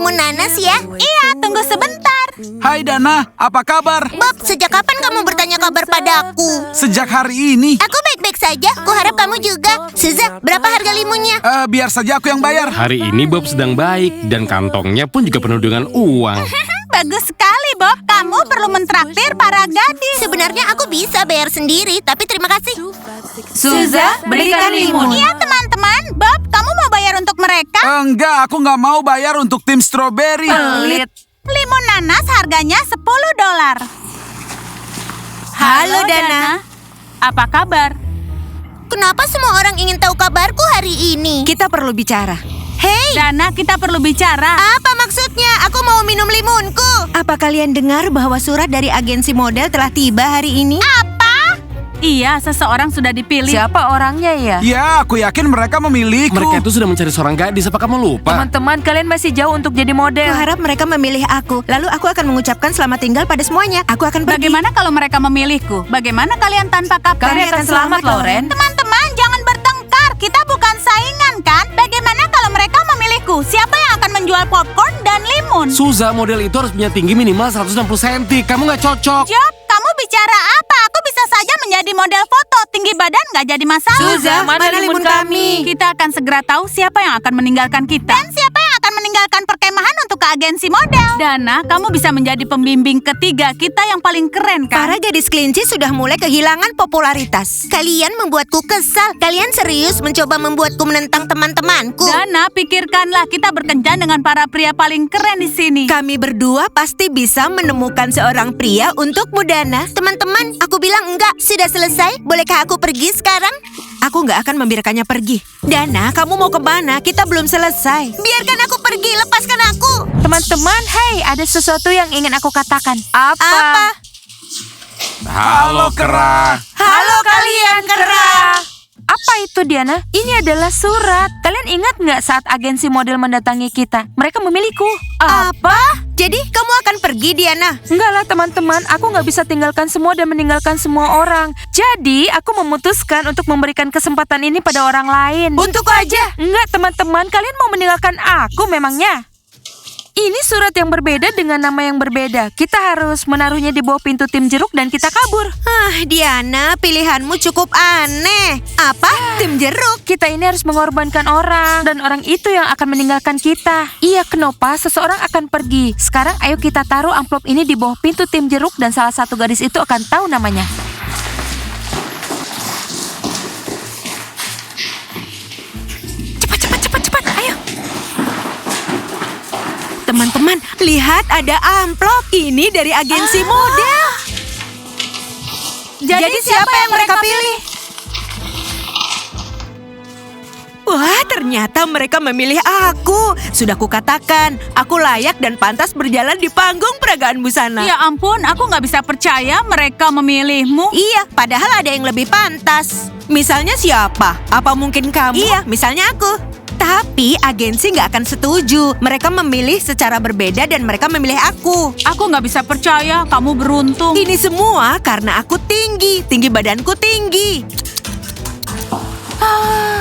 limun nanas ya? Iya, tunggu sebentar. Hai Dana, apa kabar? Bob, sejak kapan kamu bertanya kabar padaku? Sejak hari ini. Aku baik-baik saja, kuharap kamu juga. Suza, berapa harga limunnya? Biar saja aku yang bayar. Hari ini Bob sedang baik dan kantongnya pun juga penuh dengan uang. Bagus sekali, Bob. Kamu perlu mentraktir para gadis. Sebenarnya aku bisa bayar sendiri, tapi terima kasih. Suza, berikan limun. Iya, teman-teman. Bob, kamu mau bayar untuk mereka? Enggak, aku nggak mau bayar untuk tim strawberry. Pelit. Limun nanas harganya $10. Halo, Dana. Apa kabar? Kenapa semua orang ingin tahu kabarku hari ini? Kita perlu bicara. Hei, Dana, kita perlu bicara. apa maksudnya? Aku mau minum limunku. Apa kalian dengar bahwa surat dari agensi model telah tiba hari ini? Apa? Iya, seseorang sudah dipilih. Siapa orangnya ya? Ya, aku yakin mereka memilihku. Mereka itu sudah mencari seorang gadis, apa kamu lupa? Teman-teman, kalian masih jauh untuk jadi model. Aku harap mereka memilih aku. Lalu aku akan mengucapkan selamat tinggal pada semuanya. Aku akan pergi. Bagaimana kalau mereka memilihku? Bagaimana kalian tanpa kapten? Kami akan selamat, Lauren. Teman-teman, jangan bertengkar. Kita bukan saingan, kan? Bagaimana kalau mereka memilihku? Siapa yang akan menjual popcorn dan limun? Suza, model itu harus punya tinggi minimal 160 cm. Kamu nggak cocok. Job, kamu bicara apa? Aku bisa saja menjadi model foto. Tinggi badan nggak jadi masalah. Suza, mana limun kami? Kita akan segera tahu siapa yang akan meninggalkan kita. Dan siapa yang akan meninggalkan perkemahan untuk ke agensi model. Dana, kamu bisa menjadi pembimbing ketiga kita yang paling keren, kan? Para gadis kelinci sudah mulai kehilangan popularitas. Kalian membuatku kesal. Kalian serius mencoba membuatku menentang teman-temanku. Dana, pikirkanlah kita berkencan dengan para pria paling keren di sini. Kami berdua pasti bisa menemukan seorang pria untukmu, Dana. Teman-teman, aku bilang enggak. Sudah selesai? Bolehkah aku pergi sekarang? Aku nggak akan membiarkannya pergi. Dana, kamu mau kemana? Kita belum selesai. Biarkan aku pergi, lepaskan aku. Teman-teman, hey, ada sesuatu yang ingin aku katakan. Apa? Halo, Kera. Halo kalian, Kera. Apa itu, Diana? Ini adalah surat. Kalian ingat nggak saat agensi model mendatangi kita? Mereka memilihku. Apa? Jadi kamu akan pergi, Diana? Enggak lah, teman-teman. Aku nggak bisa tinggalkan semua dan meninggalkan semua orang. Jadi, aku memutuskan untuk memberikan kesempatan ini pada orang lain. Untukku aja. Enggak, teman-teman. Kalian mau meninggalkan aku memangnya? Ini surat yang berbeda dengan nama yang berbeda. Kita harus menaruhnya di bawah pintu tim jeruk dan kita kabur. Diana, pilihanmu cukup aneh. Apa? Tim jeruk? Kita ini harus mengorbankan orang. Dan orang itu yang akan meninggalkan kita. Iya, kenapa? Seseorang akan pergi. Sekarang ayo kita taruh amplop ini di bawah pintu tim jeruk dan salah satu gadis itu akan tahu namanya. Cepat, ayo. Teman-teman, lihat ada amplop. Ini dari agensi model. Jadi siapa yang mereka pilih? Wah, ternyata mereka memilih aku. Sudah kukatakan, aku layak dan pantas berjalan di panggung peragaan busana. Ya ampun, aku nggak bisa percaya mereka memilihmu. Iya, padahal ada yang lebih pantas. Misalnya siapa? Apa mungkin kamu? Iya, misalnya aku. Tapi agensi nggak akan setuju. Mereka memilih secara berbeda dan mereka memilih aku. Aku nggak bisa percaya, kamu beruntung. Ini semua karena aku tinggi badanku tinggi.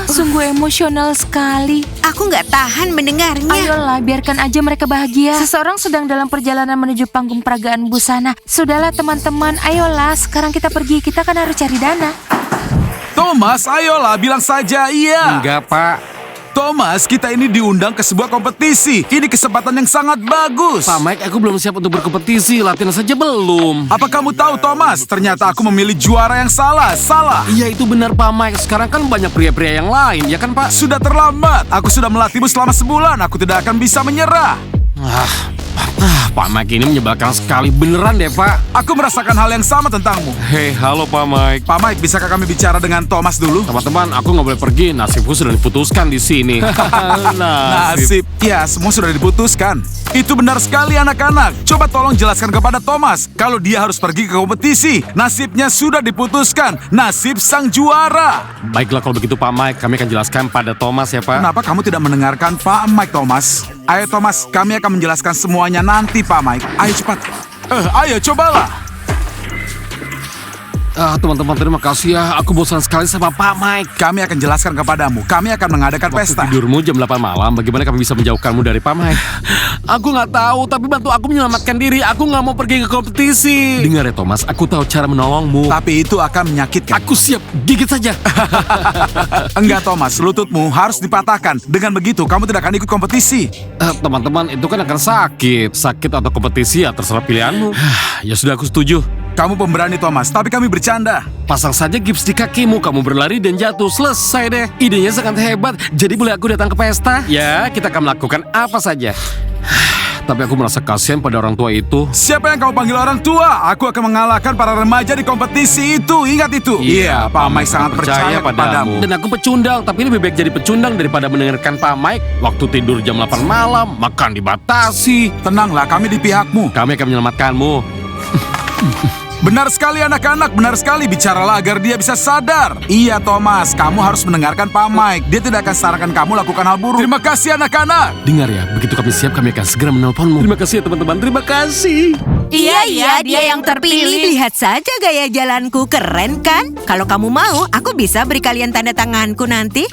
Sungguh emosional sekali. Aku nggak tahan mendengarnya. Ayolah, biarkan aja mereka bahagia. Seseorang sedang dalam perjalanan menuju panggung peragaan busana. Sudahlah teman-teman, ayolah. Sekarang kita pergi, kita kan harus cari Dana. Thomas, ayolah, bilang saja iya. Enggak, Pak. Thomas, kita ini diundang ke sebuah kompetisi. Ini kesempatan yang sangat bagus. Pak Mike, aku belum siap untuk berkompetisi. Latihan saja belum. Apa kamu tahu, Thomas? Ternyata aku memilih juara yang salah. Iya, itu benar, Pak Mike. Sekarang kan banyak pria-pria yang lain, ya kan, Pak? Sudah terlambat. Aku sudah melatihmu selama sebulan. Aku tidak akan bisa menyerah. Pak Mike ini menyebalkan sekali. Beneran deh, Pak. Aku merasakan hal yang sama tentangmu. Hei, halo Pak Mike. Pak Mike, bisakah kami bicara dengan Thomas dulu? Teman-teman, aku nggak boleh pergi. Nasibku sudah diputuskan di sini. Nasib. Ya, semua sudah diputuskan. Itu benar sekali, anak-anak. Coba tolong jelaskan kepada Thomas kalau dia harus pergi ke kompetisi. Nasibnya sudah diputuskan. Nasib sang juara. Baiklah kalau begitu Pak Mike, kami akan jelaskan pada Thomas ya Pak. Kenapa kamu tidak mendengarkan Pak Mike, Thomas? Ayo Thomas, kami akan menjelaskan semuanya nanti Pak Mike. Ayo cepat. Ayo cobalah. Teman-teman, terima kasih ya. Aku bosan sekali sama Pak Mike. Kami akan jelaskan kepadamu. Kami akan mengadakan Waktu pesta. tidurmu jam 8 malam, bagaimana kami bisa menjauhkanmu dari Pak Mike? Aku nggak tahu, tapi bantu aku menyelamatkan diri. Aku nggak mau pergi ke kompetisi. Dengar ya Thomas, aku tahu cara menolongmu. Tapi itu akan menyakitkan. Aku siap, gigit saja. Enggak, Thomas. Lututmu harus dipatahkan. Dengan begitu, kamu tidak akan ikut kompetisi. Teman-teman, itu kan akan sakit. Sakit atau kompetisi ya terserah pilihanmu. Ya sudah, aku setuju. Kamu pemberani, Thomas. Tapi kami bercanda. Pasang saja gips di kakimu, kamu berlari dan jatuh. Selesai deh. Idenya sangat hebat. Jadi boleh aku datang ke pesta? Ya, kita akan melakukan apa saja. Tapi aku merasa kasihan pada orang tua itu. Siapa yang kau panggil orang tua? Aku akan mengalahkan para remaja di kompetisi itu. Ingat itu. Iya, Pak Mike sangat percaya padamu. Dan aku pecundang, tapi lebih baik jadi pecundang daripada mendengarkan Pak Mike. Waktu tidur jam 8 malam, makan dibatasi. Tenanglah, kami di pihakmu. Kami akan menyelamatkanmu. Benar sekali anak-anak, benar sekali. Bicaralah agar dia bisa sadar. Iya, Thomas, kamu harus mendengarkan Pak Mike. Dia tidak akan sarankan kamu lakukan hal buruk. Terima kasih anak-anak. Dengar ya, begitu kami siap, kami akan segera menelponmu. Terima kasih ya teman-teman, terima kasih. Iya, dia yang terpilih. Lihat saja gaya jalanku, keren kan? Kalau kamu mau, aku bisa beri kalian tanda tanganku nanti.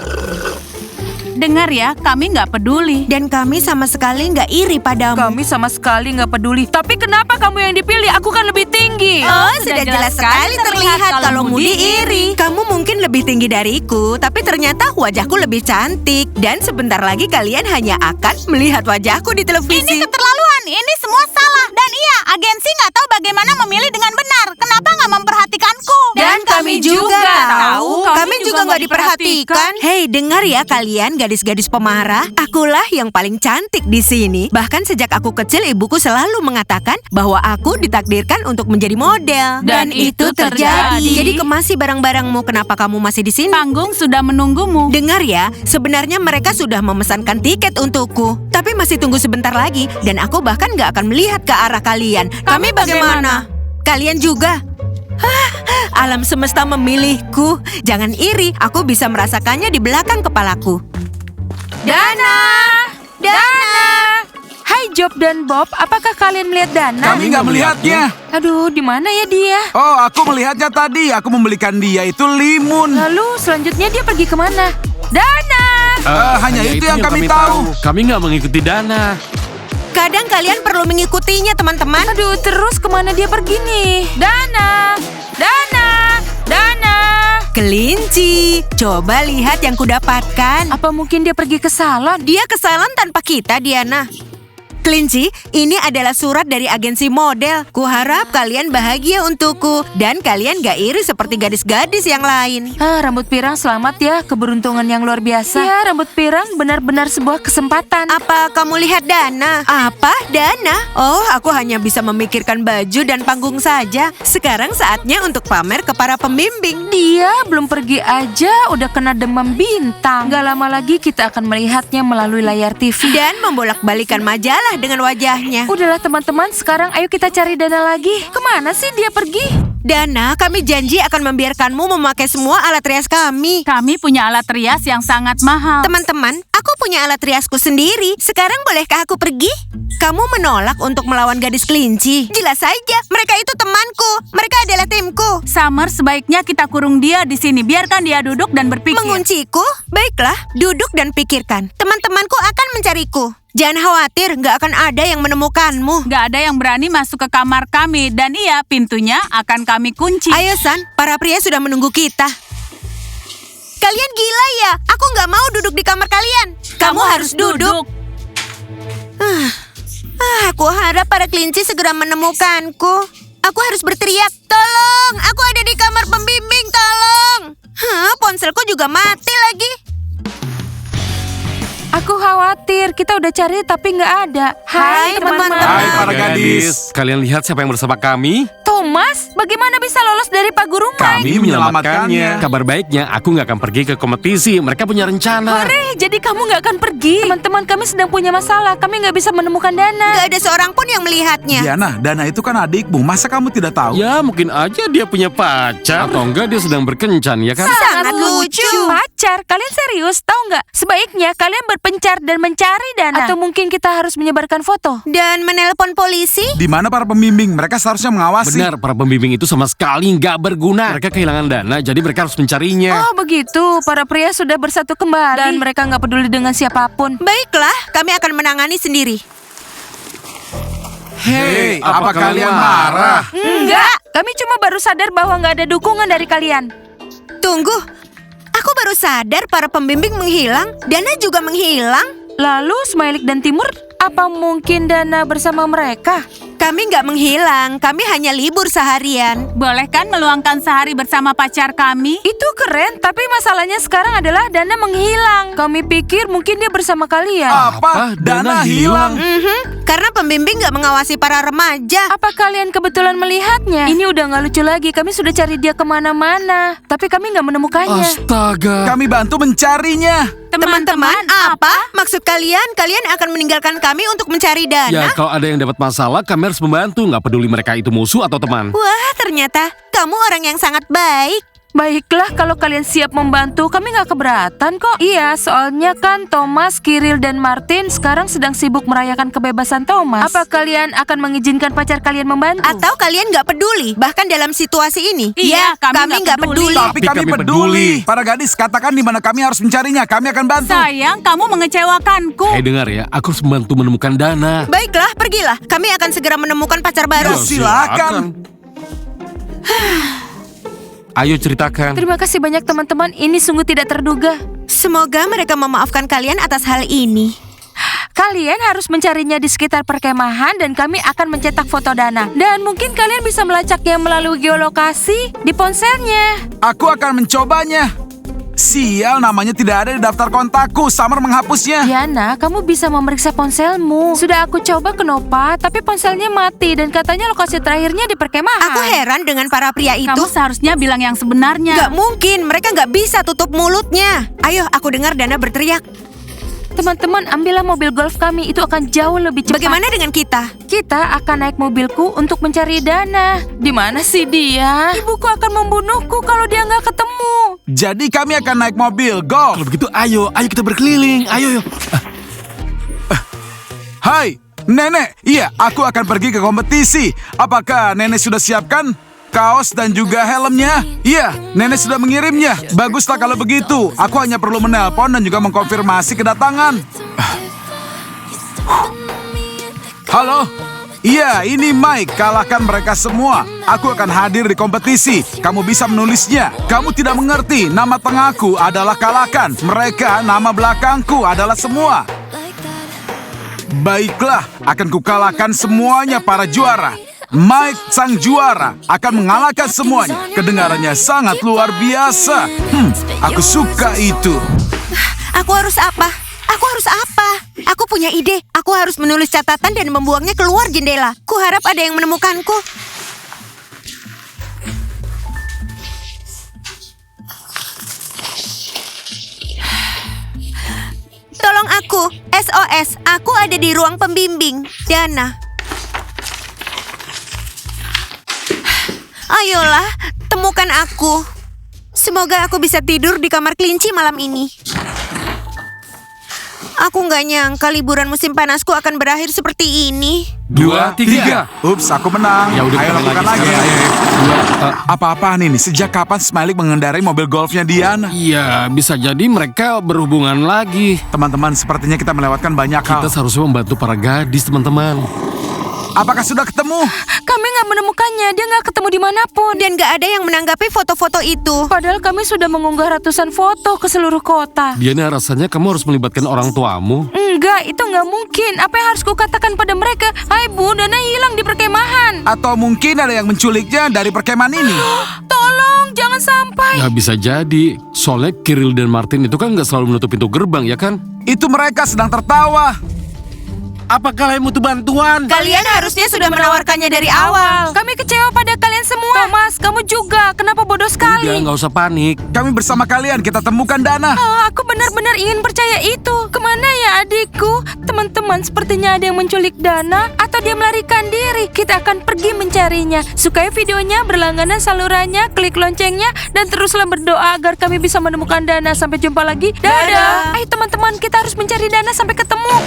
Dengar ya, kami nggak peduli. Dan kami sama sekali nggak iri padamu. Kami sama sekali nggak peduli. Tapi kenapa kamu yang dipilih? Aku kan lebih tinggi. Oh, sudah jelas sekali terlihat kalau Mudi iri. Kamu mungkin lebih tinggi dariku, tapi ternyata wajahku lebih cantik. Dan sebentar lagi kalian hanya akan melihat wajahku di televisi. Ini keterlaluan, ini semua salah. Dan iya, agensi nggak tahu bagaimana memilih dengan benar. Kenapa nggak memperhatikanku? Dan kami juga tahu, kami juga nggak diperhatikan. Hei, dengar ya kalian gadis-gadis pemarah. Akulah yang paling cantik di sini. Bahkan sejak aku kecil, ibuku selalu mengatakan bahwa aku ditakdirkan untuk menjadi model. Dan itu terjadi. Jadi kemasi barang-barangmu. Kenapa kamu masih di sini? Panggung sudah menunggumu. Dengar ya, sebenarnya mereka sudah memesankan tiket untukku. Tapi masih tunggu sebentar lagi. Dan aku bahkan nggak akan melihat ke arah kalian. Kami bagaimana? Kalian juga? Alam semesta memilihku. Jangan iri, aku bisa merasakannya di belakang kepalaku. Dana! Hai Job dan Bob, apakah kalian melihat Dana? Kami nggak melihatnya. Aduh, di mana ya dia? Oh, aku melihatnya tadi. Aku membelikan dia itu limun. Lalu selanjutnya dia pergi kemana? Dana! Hanya itu yang kami tahu. Kami nggak mengikuti Dana. Kadang kalian perlu mengikutinya, teman-teman. Aduh, terus kemana dia pergi nih? Dana! Kelinci, coba lihat yang kudapatkan. Apa mungkin dia pergi ke salon? Dia ke salon tanpa kita, Diana. Kelinci, ini adalah surat dari agensi model. Kuharap kalian bahagia untukku. Dan kalian gak iri seperti gadis-gadis yang lain. Rambut pirang selamat ya, keberuntungan yang luar biasa. Ya, rambut pirang benar-benar sebuah kesempatan. Apa kamu lihat Dana? Apa? Dana? Oh, aku hanya bisa memikirkan baju dan panggung saja. Sekarang saatnya untuk pamer ke para pembimbing. Dia belum pergi aja, udah kena demam bintang. Gak lama lagi kita akan melihatnya melalui layar TV. Dan membolak-balikan majalah dengan wajahnya. Udahlah teman-teman, sekarang ayo kita cari Dana lagi. Kemana sih dia pergi? Dana, kami janji akan membiarkanmu memakai semua alat rias kami. Kami punya alat rias yang sangat mahal. Teman-teman, aku punya alat riasku sendiri. Sekarang bolehkah aku pergi? Kamu menolak untuk melawan gadis kelinci. Jelas saja, mereka itu temanku. Mereka adalah timku. Summer, sebaiknya kita kurung dia di sini. Biarkan dia duduk dan berpikir. Mengunciku? Baiklah, duduk dan pikirkan. Teman-temanku akan mencariku. Jangan khawatir, nggak akan ada yang menemukanmu. Gak ada yang berani masuk ke kamar kami. Dan iya, pintunya akan kami kunci. Ayo San, para pria sudah menunggu kita. Kalian gila ya? Aku nggak mau duduk di kamar kalian. Kamu harus duduk. Aku harap para kelinci segera menemukanku. Aku harus berteriak, tolong! Aku ada di kamar pembimbing, tolong! Ponselku juga mati lagi. Aku khawatir, kita udah cari tapi nggak ada. Hai, teman-teman. Hai para gadis. Kalian lihat siapa yang bersama kami? Thomas, bagaimana bisa lolos dari Pak Guru Mike? Kami menyelamatkannya. Kabar baiknya, aku nggak akan pergi ke kompetisi. Mereka punya rencana. Hore, jadi kamu nggak akan pergi? Teman-teman kami sedang punya masalah, kami nggak bisa menemukan Dana. Gak ada seorang pun yang melihatnya. Diana, Dana itu kan adikmu. Masa kamu tidak tahu? Ya, mungkin aja dia punya pacar. Atau enggak dia sedang berkencan, ya kan? Sangat lucu. Pacar, kalian serius? Tahu nggak? Sebaiknya kalian berpencar dan mencari Dana. Atau mungkin kita harus menyebarkan foto. Dan menelpon polisi? Di mana para pembimbing? Mereka seharusnya mengawasi. Benar, benar, para pembimbing itu sama sekali nggak berguna. Mereka kehilangan dana, jadi mereka harus mencarinya. Oh begitu, para pria sudah bersatu kembali. Dan mereka nggak peduli dengan siapapun. Baiklah, kami akan menangani sendiri. Hei, apa kalian marah? Enggak, kami cuma baru sadar bahwa nggak ada dukungan dari kalian. Tunggu, aku baru sadar para pembimbing menghilang. Dana juga menghilang. Lalu Smailik dan Timur, apa mungkin Dana bersama mereka? Kami nggak menghilang, kami hanya libur seharian. Boleh kan meluangkan sehari bersama pacar kami? Itu keren, tapi masalahnya sekarang adalah Dana menghilang. Kami pikir mungkin dia bersama kalian. Apa? Dana hilang? Karena pembimbing nggak mengawasi para remaja. Apa kalian kebetulan melihatnya? Ini udah nggak lucu lagi, kami sudah cari dia kemana-mana. Tapi kami nggak menemukannya. Astaga. Kami bantu mencarinya. Teman-teman, apa? Maksud kalian akan meninggalkan kami untuk mencari Ya, Dana? kalau ada yang dapat masalah, kami harus membantu. Nggak peduli mereka itu musuh atau teman. Wah, ternyata kamu orang yang sangat baik. Baiklah, kalau kalian siap membantu, kami nggak keberatan kok. Iya, soalnya kan Thomas, Kiril, dan Martin sekarang sedang sibuk merayakan kebebasan Thomas. Apa kalian akan mengizinkan pacar kalian membantu? Atau kalian nggak peduli, bahkan dalam situasi ini? Iya, kami nggak nggak peduli. Tapi kami peduli. Para gadis, katakan di mana kami harus mencarinya. Kami akan bantu. Sayang, kamu mengecewakanku. Dengar ya, aku harus membantu menemukan Dana. Baiklah, pergilah. Kami akan segera menemukan pacar baru. Ya, silakan. Ayo ceritakan. Terima kasih banyak teman-teman, ini sungguh tidak terduga. Semoga mereka memaafkan kalian atas hal ini. Kalian harus mencarinya di sekitar perkemahan dan kami akan mencetak foto Dana. Dan mungkin kalian bisa melacaknya melalui geolokasi di ponselnya. Aku akan mencobanya. Sial, namanya tidak ada di daftar kontakku. Summer menghapusnya. Diana, kamu bisa memeriksa ponselmu. Sudah aku coba ke Nova, tapi ponselnya mati dan katanya lokasi terakhirnya di perkemahan. Aku heran dengan para pria itu. Kamu seharusnya bilang yang sebenarnya. Nggak mungkin, mereka nggak bisa tutup mulutnya. Ayo, aku dengar Dana berteriak. Teman-teman, ambillah mobil golf kami, itu akan jauh lebih cepat. Bagaimana dengan kita? Kita akan naik mobilku untuk mencari Dana. Di mana sih dia? Ibuku akan membunuhku kalau dia nggak ketemu. Jadi kami akan naik mobil golf. Kalau begitu, ayo kita berkeliling. Ayo. Hai, Nenek. Iya, aku akan pergi ke kompetisi. Apakah Nenek sudah siapkan kaos dan juga helmnya? Iya, Nenek sudah mengirimnya. Baguslah kalau begitu. Aku hanya perlu menelpon dan juga mengkonfirmasi kedatangan. Halo? Iya, ini Mike. Kalahkan mereka semua. Aku akan hadir di kompetisi. Kamu bisa menulisnya. Kamu tidak mengerti. Nama tengahku adalah kalahkan. Mereka, nama belakangku adalah semua. Baiklah, akan kukalahkan semuanya para juara. Mike, sang juara, akan mengalahkan semuanya. Kedengarannya sangat luar biasa. Aku suka itu. Aku harus apa? Aku punya ide. Aku harus menulis catatan dan membuangnya keluar jendela. Kuharap ada yang menemukanku. Tolong aku. SOS. Aku ada di ruang pembimbing. Dana. Ayolah, temukan aku. Semoga aku bisa tidur di kamar kelinci malam ini. Aku nggak nyangka liburan musim panasku akan berakhir seperti ini. 2, 3. Ups, aku menang. Ya udah, Ayo kita lakukan lagi lagi. sekarang. Apa-apaan ini? Sejak kapan Smiley mengendarai mobil golfnya Diana? Iya, bisa jadi mereka berhubungan lagi. Teman-teman, sepertinya kita melewatkan banyak hal. Kita seharusnya membantu para gadis, teman-teman. Apakah sudah ketemu? Kami nggak menemukannya, dia nggak ketemu dimanapun. Dan nggak ada yang menanggapi foto-foto itu. Padahal kami sudah mengunggah ratusan foto ke seluruh kota. Diana, rasanya kamu harus melibatkan orang tuamu. Enggak, itu nggak mungkin. Apa yang harus kukatakan pada mereka? Hai Bu, Dana hilang di perkemahan. Atau mungkin ada yang menculiknya dari perkemahan ini? Tolong, jangan sampai. Ya bisa jadi. Soalnya Kiril dan Martin itu kan nggak selalu menutup pintu gerbang, ya kan? Itu mereka sedang tertawa. Apa kalian butuh bantuan? Kalian harusnya sudah menawarkannya dari awal. Kami kecewa pada kalian semua. Thomas, kamu juga. Kenapa bodoh sekali? Udah, nggak usah panik. Kami bersama kalian, kita temukan Dana. Oh, aku benar-benar ingin percaya itu. Kemana ya adikku? Teman-teman, sepertinya ada yang menculik Dana atau dia melarikan diri. Kita akan pergi mencarinya. Sukai videonya, berlangganan salurannya, klik loncengnya, dan teruslah berdoa agar kami bisa menemukan Dana. Sampai jumpa lagi. Dadah. Ayo teman-teman, kita harus mencari Dana sampai ketemu.